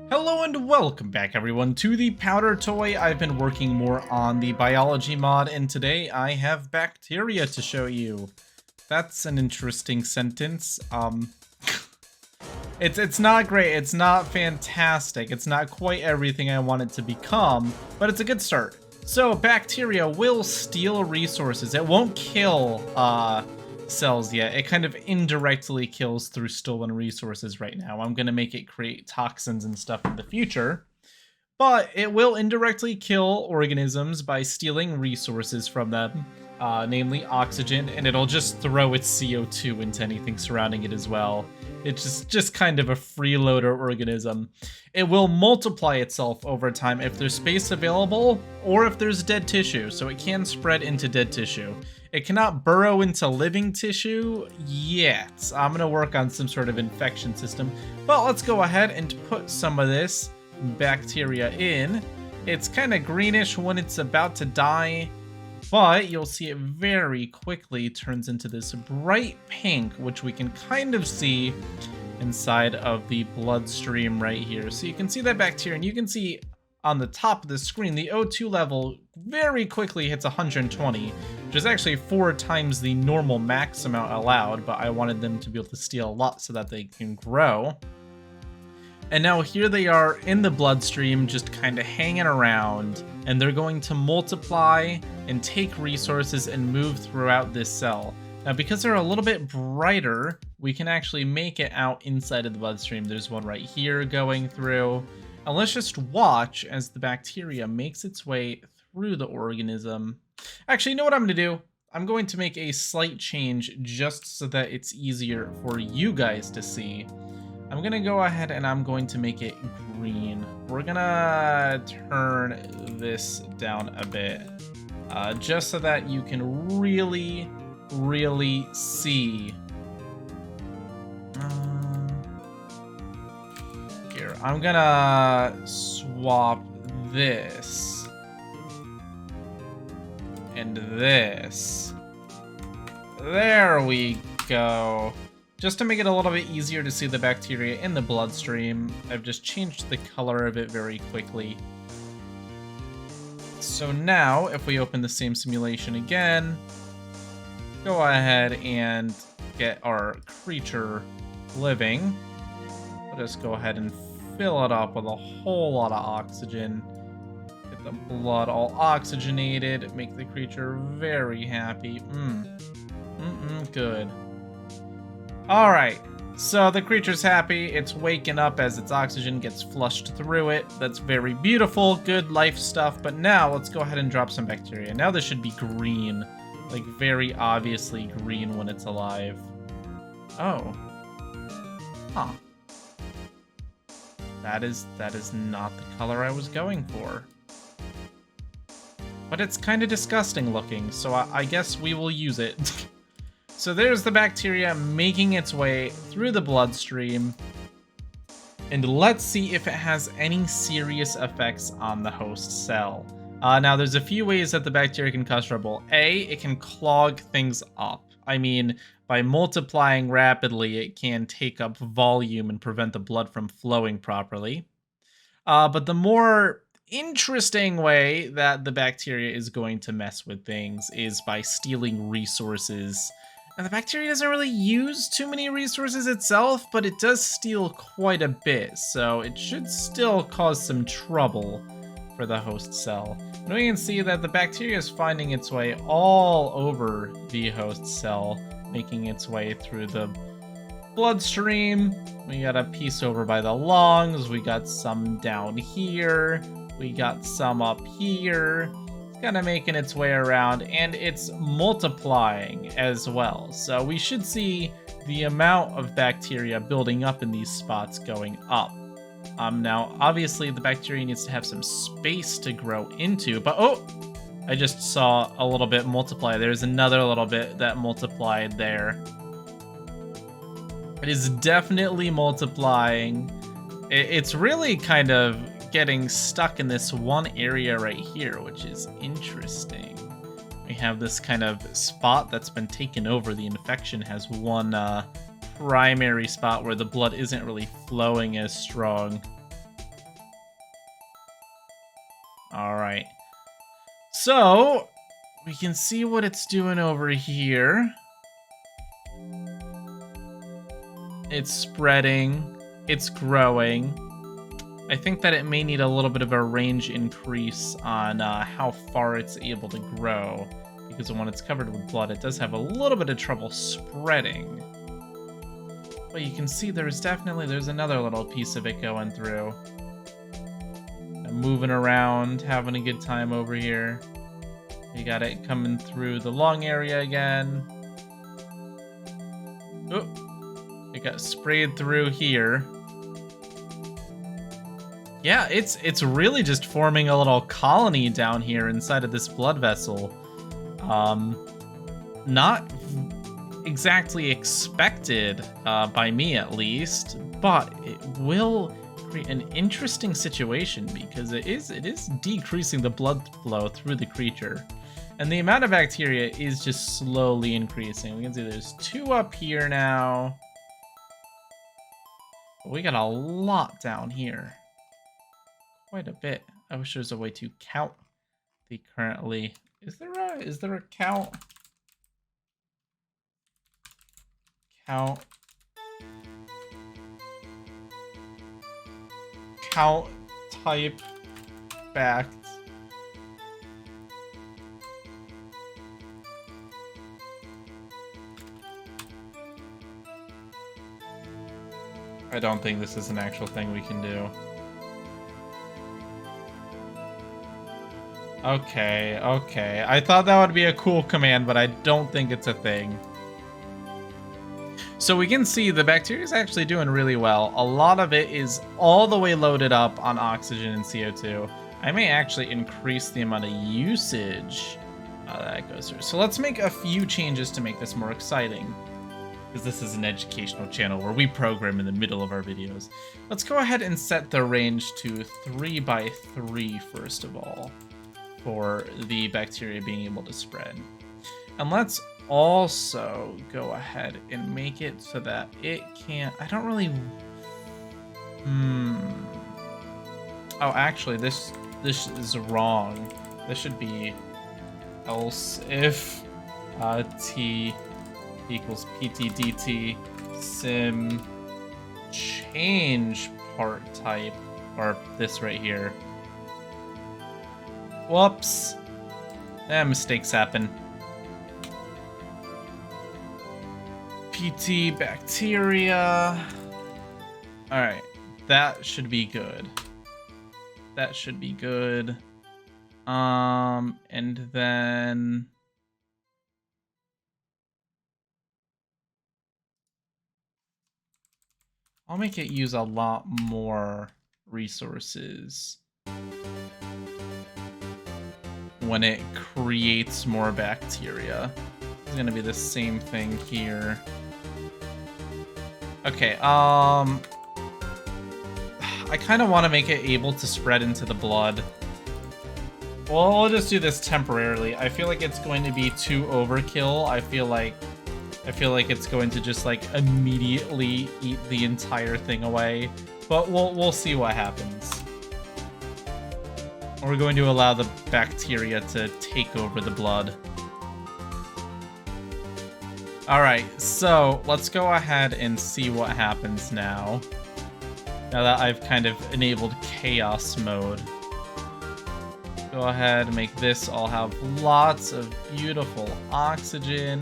Hello and welcome back everyone to the Powder Toy. I've been working more on the biology mod and today I have bacteria to show you. That's an interesting sentence. It's not great, it's not fantastic, it's not quite everything I want it to become, but it's a good start. So bacteria will steal resources. It won't kill cells yet. It kind of indirectly kills through stolen resources right now. I'm gonna make it create toxins and stuff in the future, but it will indirectly kill organisms by stealing resources from them, namely oxygen, and it'll just throw its CO2 into anything surrounding it as well. It's just kind of a freeloader organism. It will multiply itself over time if there's space available or if there's dead tissue, so it can spread into dead tissue. It cannot burrow into living tissue yet. I'm gonna work on some sort of infection system, but let's go ahead and put some of this bacteria in. It's kind of greenish when it's about to die, but you'll see it very quickly turns into this bright pink, which we can kind of see inside of the bloodstream right here. So you can see that bacteria, and you can see on the top of the screen, the O2 level very quickly hits 120, which is actually 4 times the normal max amount allowed, but I wanted them to be able to steal a lot so that they can grow. And now here they are in the bloodstream, just kind of hanging around, and they're going to multiply and take resources and move throughout this cell. Now, because they're a little bit brighter, we can actually make it out inside of the bloodstream. There's one right here going through. And let's just watch as the bacteria makes its way through the organism. Actually, you know what I'm going to do? I'm going to make a slight change just so that it's easier for you guys to see. I'm going to go ahead and I'm going to make it green. We're going to turn this down a bit, just so that you can really see. Here, I'm going to swap this and this. There we go. Just to make it a little bit easier to see the bacteria in the bloodstream, I've just changed the color of it very quickly. So now, if we open the same simulation again, go ahead and get our creature living. We'll just go ahead and fill it up with a whole lot of oxygen. Get the blood all oxygenated, make the creature very happy. Good. Alright, so the creature's happy, it's waking up as its oxygen gets flushed through it. That's very beautiful, good life stuff, but now let's go ahead and drop some bacteria. Now this should be green, like very obviously green when it's alive. Oh. Huh. That is not the color I was going for. But it's kind of disgusting looking, so I guess we will use it. So there's the bacteria making its way through the bloodstream. And let's see if it has any serious effects on the host cell. Now, there's a few ways that the bacteria can cause trouble. A, it can clog things up. I mean, by multiplying rapidly, it can take up volume and prevent the blood from flowing properly. But the more interesting way that the bacteria is going to mess with things is by stealing resources. And the bacteria doesn't really use too many resources itself, but it does steal quite a bit, so it should still cause some trouble for the host cell. And we can see that the bacteria is finding its way all over the host cell, making its way through the bloodstream. We got a piece over by the lungs, we got some down here, we got some up here. Kind of making its way around, and it's multiplying as well. So we should see the amount of bacteria building up in these spots going up. Now, obviously, the bacteria needs to have some space to grow into, but oh! I just saw a little bit multiply. There's another little bit that multiplied there. It is definitely multiplying. It's really kind of getting stuck in this one area right here, which is interesting. We have this kind of spot that's been taken over. The infection has one primary spot where the blood isn't really flowing as strong. All right. So we can see what it's doing over here. It's spreading. It's growing. I think that it may need a little bit of a range increase on how far it's able to grow, because when it's covered with blood, it does have a little bit of trouble spreading. But you can see there's another little piece of it going through. Moving around, having a good time over here. You got it coming through the lung area again. Oh, it got sprayed through here. Yeah, it's really just forming a little colony down here inside of this blood vessel. Not exactly expected by me, at least, but it will create an interesting situation because it is decreasing the blood flow through the creature, and the amount of bacteria is just slowly increasing. We can see there's 2 up here now. We got a lot down here. Quite a bit. I wish there was a way to count the currently. Is there a count? Count type fact. I don't think this is an actual thing we can do. Okay. I thought that would be a cool command, but I don't think it's a thing. So we can see the bacteria is actually doing really well. A lot of it is all the way loaded up on oxygen and CO2. I may actually increase the amount of usage that goes through. So let's make a few changes to make this more exciting, because this is an educational channel where we program in the middle of our videos. Let's go ahead and set the range to 3 by 3 first of all, for the bacteria being able to spread. And let's also go ahead and make it so that it can't... I don't really... Oh, actually, this is wrong. This should be else if t equals pt dt sim change part type, or this right here. Whoops. Mistakes happen. PT bacteria. Alright, that should be good. That should be good. And then... I'll make it use a lot more resources when it creates more bacteria. It's gonna be the same thing here. Okay, I kind of want to make it able to spread into the blood. Well, we'll just do this temporarily. I feel like it's going to be too overkill. I feel like it's going to just like immediately eat the entire thing away. But we'll see what happens. We're going to allow the bacteria to take over the blood. Alright, so let's go ahead and see what happens now. Now that I've kind of enabled chaos mode. Go ahead and make this all have lots of beautiful oxygen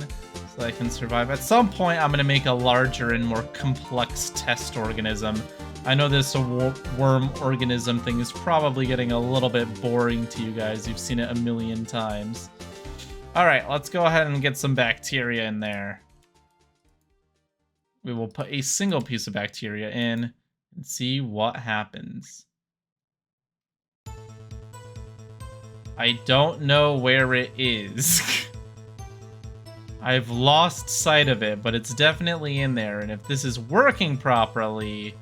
so I can survive. At some point, I'm going to make a larger and more complex test organism. I know this worm organism thing is probably getting a little bit boring to you guys. You've seen it a million times. Alright, let's go ahead and get some bacteria in there. We will put a single piece of bacteria in and see what happens. I don't know where it is. I've lost sight of it, but it's definitely in there. And if this is working properly,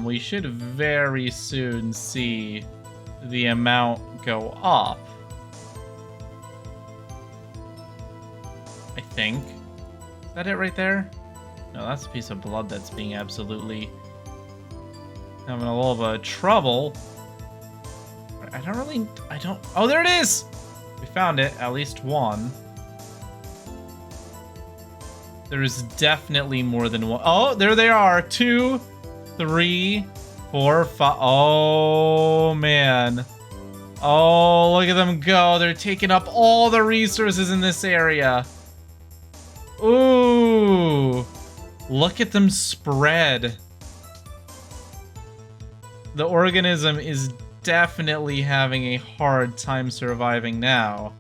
we should very soon see the amount go up. I think. Is that it right there? No, that's a piece of blood that's being absolutely having a little bit of trouble. Right, Oh, there it is! We found it, at least one. There is definitely more than one. Oh, there they are. 2, 3, 4, 5. Oh, man. Oh, look at them go. They're taking up all the resources in this area. Ooh. Look at them spread. The organism is definitely having a hard time surviving now.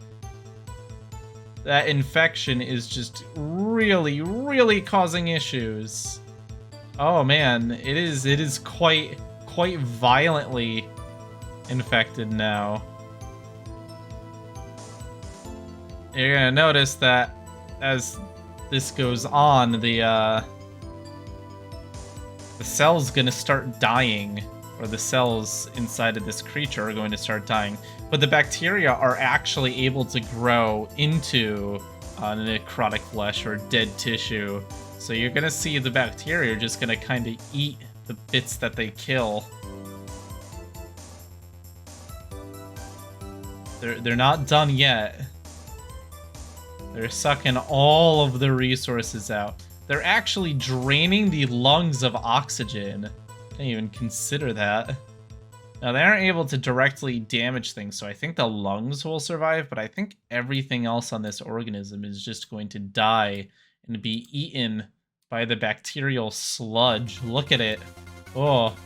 That infection is just really, really causing issues. Oh man, it is quite violently infected now. You're gonna notice that as this goes on, the cell's gonna start dying, or the cells inside of this creature are going to start dying. But the bacteria are actually able to grow into necrotic flesh or dead tissue. So you're gonna see the bacteria are just gonna kind of eat the bits that they kill. They're not done yet. They're sucking all of the resources out. They're actually draining the lungs of oxygen. Can't even consider that. Now, they aren't able to directly damage things, so I think the lungs will survive, but I think everything else on this organism is just going to die and be eaten by the bacterial sludge. Look at it. Oh.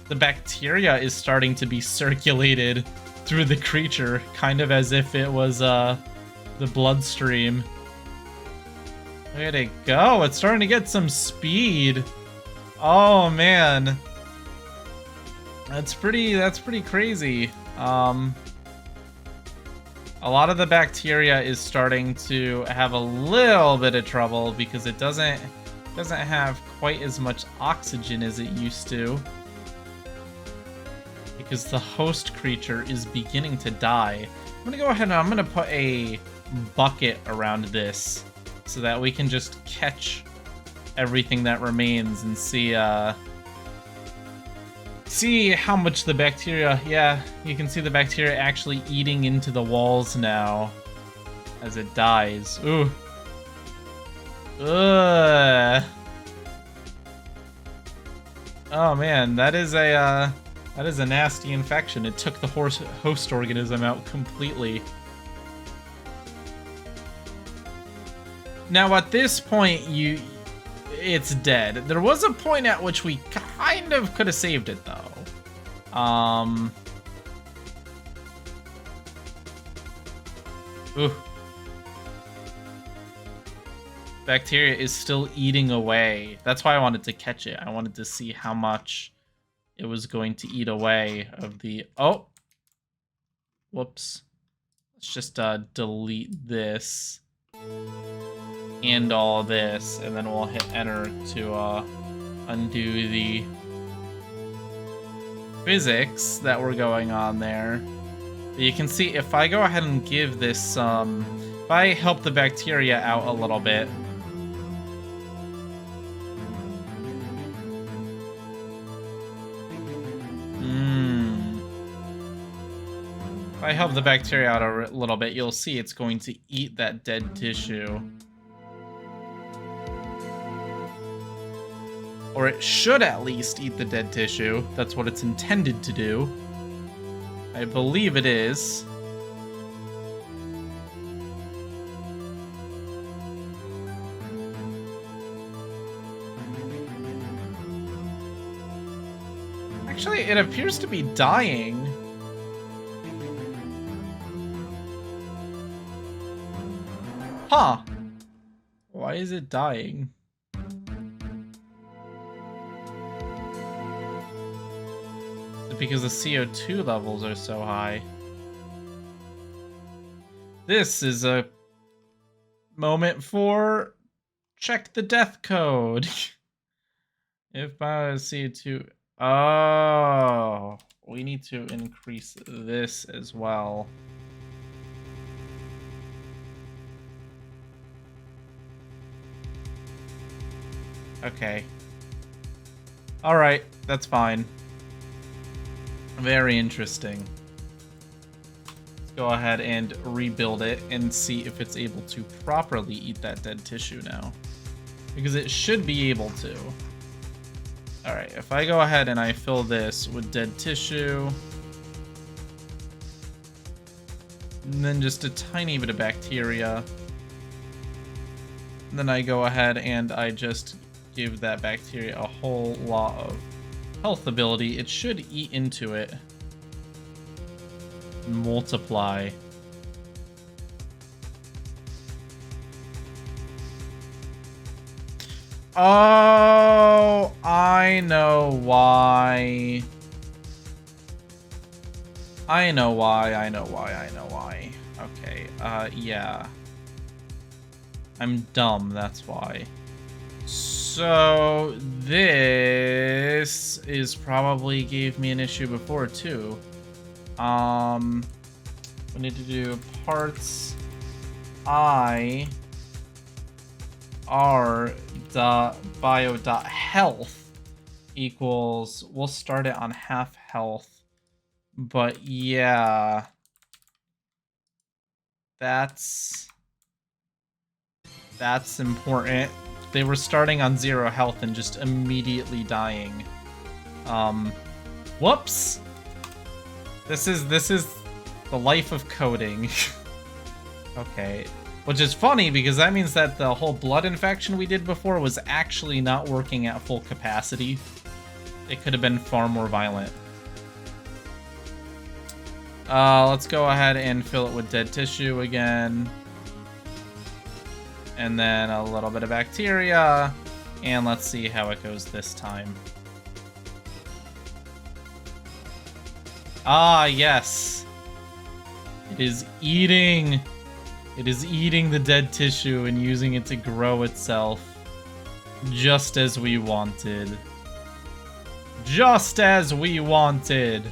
The bacteria is starting to be circulated through the creature, kind of as if it was the bloodstream. Where'd it go? It's starting to get some speed. Oh man, that's pretty crazy. A lot of the bacteria is starting to have a little bit of trouble because it doesn't have quite as much oxygen as it used to, because the host creature is beginning to die. I'm gonna go ahead and I'm gonna put a bucket around this so that we can just catch everything that remains and see how much the bacteria. Yeah, you can see the bacteria actually eating into the walls now as it dies. Ooh. Ugh. Oh man, that is a nasty infection. It took the host organism out completely. Now at this point, it's dead. There was a point at which we kind of could have saved it though. Ooh. Bacteria is still eating away. That's why I wanted to catch it. I wanted to see how much it was going to eat away of the... Oh! Whoops. Let's just delete this and all this, and then we'll hit enter to undo the physics that were going on there. But you can see if I go ahead and give this if I help the bacteria out a little bit, if I help the bacteria out a little bit, you'll see it's going to eat that dead tissue. Or it should at least eat the dead tissue. That's what it's intended to do. I believe it is. Actually, it appears to be dying. Huh. Why is it dying? Because the CO2 levels are so high. This is a moment for check the death code. If CO2... Oh, we need to increase this as well. Okay. Alright, that's fine. Very interesting. Go ahead and rebuild it and see if it's able to properly eat that dead tissue now. Because it should be able to. Alright, if I go ahead and I fill this with dead tissue, and then just a tiny bit of bacteria, and then I go ahead and I just give that bacteria a whole lot of health ability, it should eat into it. Multiply. Oh, I know why. I know why. Okay, yeah. I'm dumb, that's why. So, this is probably gave me an issue before, too. We need to do parts I r dot bio dot health equals, we'll start it on half health, but yeah, that's important. They were starting on 0 health and just immediately dying. Whoops. This is the life of coding. Okay. Which is funny because that means that the whole blood infection we did before was actually not working at full capacity. It could have been far more violent. Let's go ahead and fill it with dead tissue again. And then a little bit of bacteria. And let's see how it goes this time. Ah, yes. It is eating. It is eating the dead tissue and using it to grow itself. Just as we wanted. Just as we wanted.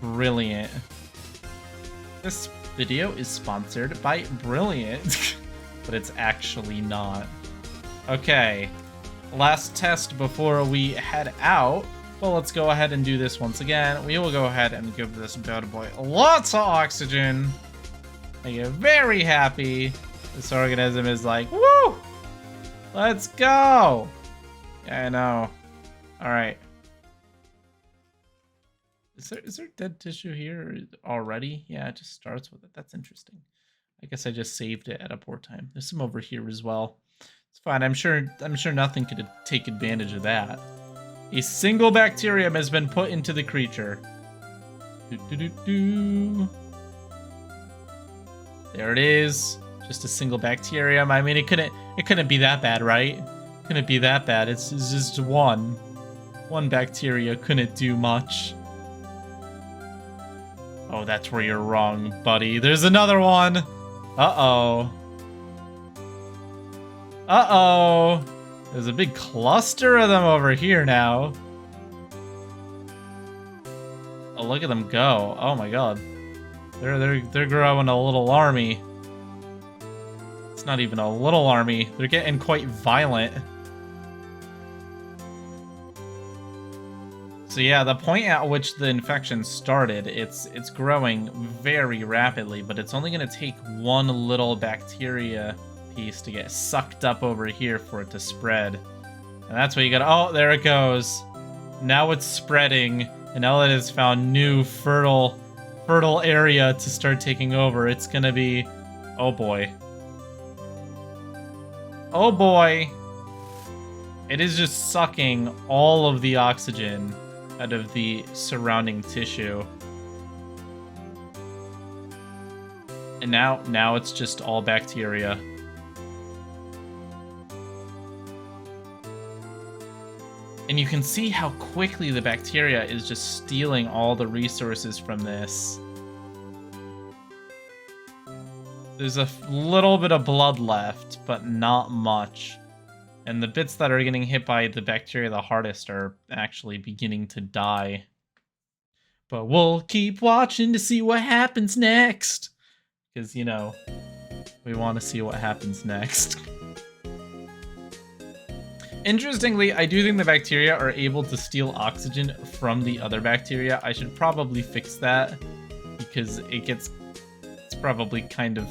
Brilliant. This video is sponsored by Brilliant. But it's actually not. Okay. Last test before we head out. Well, let's go ahead and do this once again. We will go ahead and give this bad boy lots of oxygen. Make it very happy. This organism is like, woo! Let's go! Yeah, I know. Alright. Is there dead tissue here already? Yeah, it just starts with it. That's interesting. I guess I just saved it at a poor time. There's some over here as well. It's fine. I'm sure nothing could take advantage of that. A single bacterium has been put into the creature. There it is. Just a single bacterium. I mean, it couldn't be that bad, right? Couldn't be that bad. It's just one. One bacteria couldn't do much. Oh, that's where you're wrong, buddy. There's another one. Uh-oh. Uh-oh. There's a big cluster of them over here now. Oh, look at them go. Oh my god. They're growing a little army. It's not even a little army. They're getting quite violent. So yeah, the point at which the infection started, it's growing very rapidly, but it's only going to take one little bacteria piece to get sucked up over here for it to spread. And that's what you got. Oh, there it goes. Now it's spreading, and now that it's found new fertile area to start taking over, it's going to be... Oh boy. Oh boy. It is just sucking all of the oxygen out of the surrounding tissue. And now it's just all bacteria. And you can see how quickly the bacteria is just stealing all the resources from this. There's a little bit of blood left, but not much. And the bits that are getting hit by the bacteria the hardest are actually beginning to die. But we'll keep watching to see what happens next. Because, you know, we want to see what happens next. Interestingly, I do think the bacteria are able to steal oxygen from the other bacteria. I should probably fix that because it's probably kind of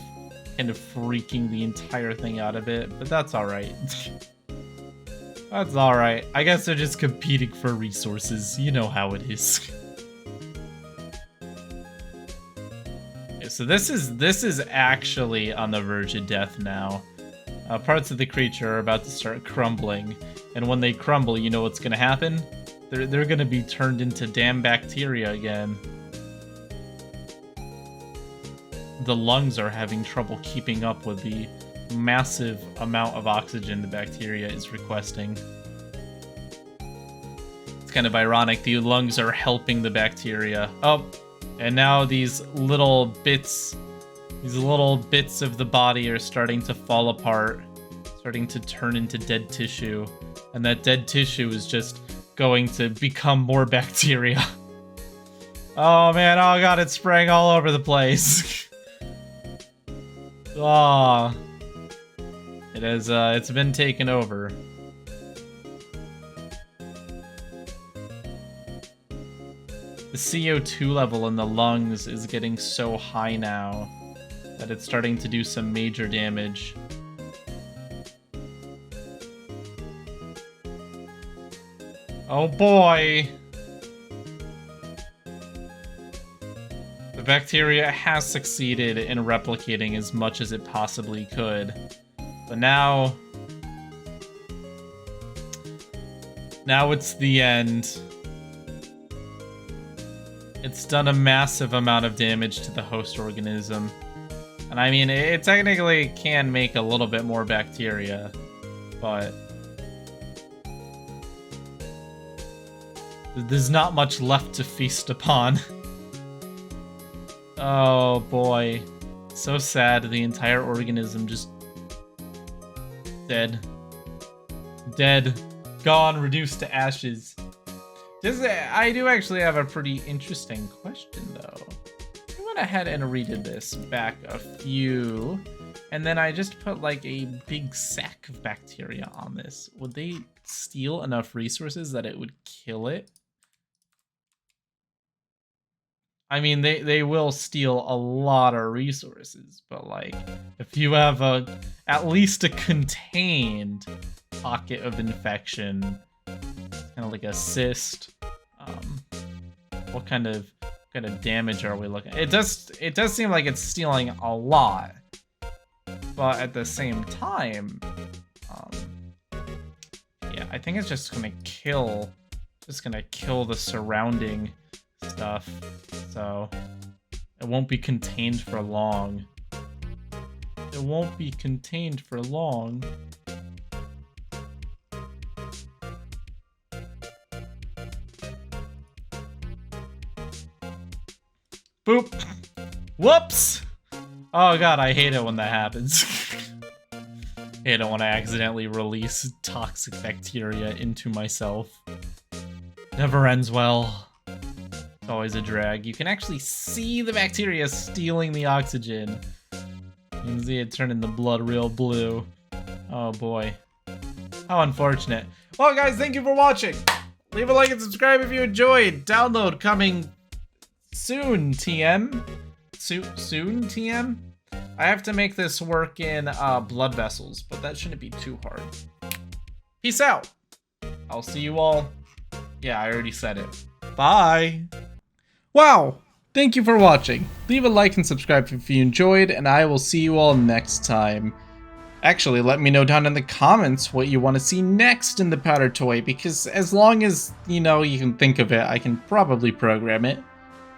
freaking the entire thing out a bit, but that's all right. That's all right. I guess they're just competing for resources. You know how it is. Okay, so this is actually on the verge of death now. Parts of the creature are about to start crumbling, and when they crumble, you know what's gonna happen? They're gonna be turned into damn bacteria again. The lungs are having trouble keeping up with the massive amount of oxygen the bacteria is requesting. It's kind of ironic. The lungs are helping the bacteria. Oh, and now these little bits of the body are starting to fall apart, starting to turn into dead tissue, and that dead tissue is just going to become more bacteria. Oh man, oh god, it's spraying all over the place. Ah, it has, it's been taken over. The CO2 level in the lungs is getting so high now that it's starting to do some major damage. Oh boy! The bacteria has succeeded in replicating as much as it possibly could. But now it's the end. It's done a massive amount of damage to the host organism. And I mean, it technically can make a little bit more bacteria, but there's not much left to feast upon. Oh boy. So sad, the entire organism just dead. Dead. Gone, reduced to ashes. I do actually have a pretty interesting question, though. I went ahead and redid this back a few, and then I just put like a big sack of bacteria on this. Would they steal enough resources that it would kill it? I mean, they will steal a lot of resources, but like, if you have at least a contained pocket of infection, kind of like a cyst, what kind of damage are we looking at? It does seem like it's stealing a lot, but at the same time, yeah, I think it's just gonna kill the surrounding stuff, so it won't be contained for long. It won't be contained for long. Boop. Whoops. Oh god, I hate it when that happens. I hate it when I accidentally release toxic bacteria into myself. Never ends well. It's always a drag. You can actually see the bacteria stealing the oxygen. You can see it turning the blood real blue. Oh boy. How unfortunate. Well guys, thank you for watching. Leave a like and subscribe if you enjoyed. Download coming soon, TM. Soon, TM? I have to make this work in blood vessels, but that shouldn't be too hard. Peace out. I'll see you all. Yeah, I already said it. Bye. Wow. Thank you for watching. Leave a like and subscribe if you enjoyed, and I will see you all next time. Actually, let me know down in the comments what you want to see next in the powder toy, because as long as, you know, you can think of it, I can probably program it.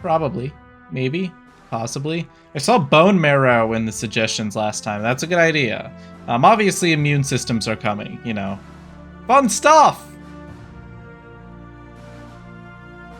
Probably. Maybe. Possibly. I saw bone marrow in the suggestions last time. That's a good idea. Obviously immune systems are coming, you know. Fun stuff!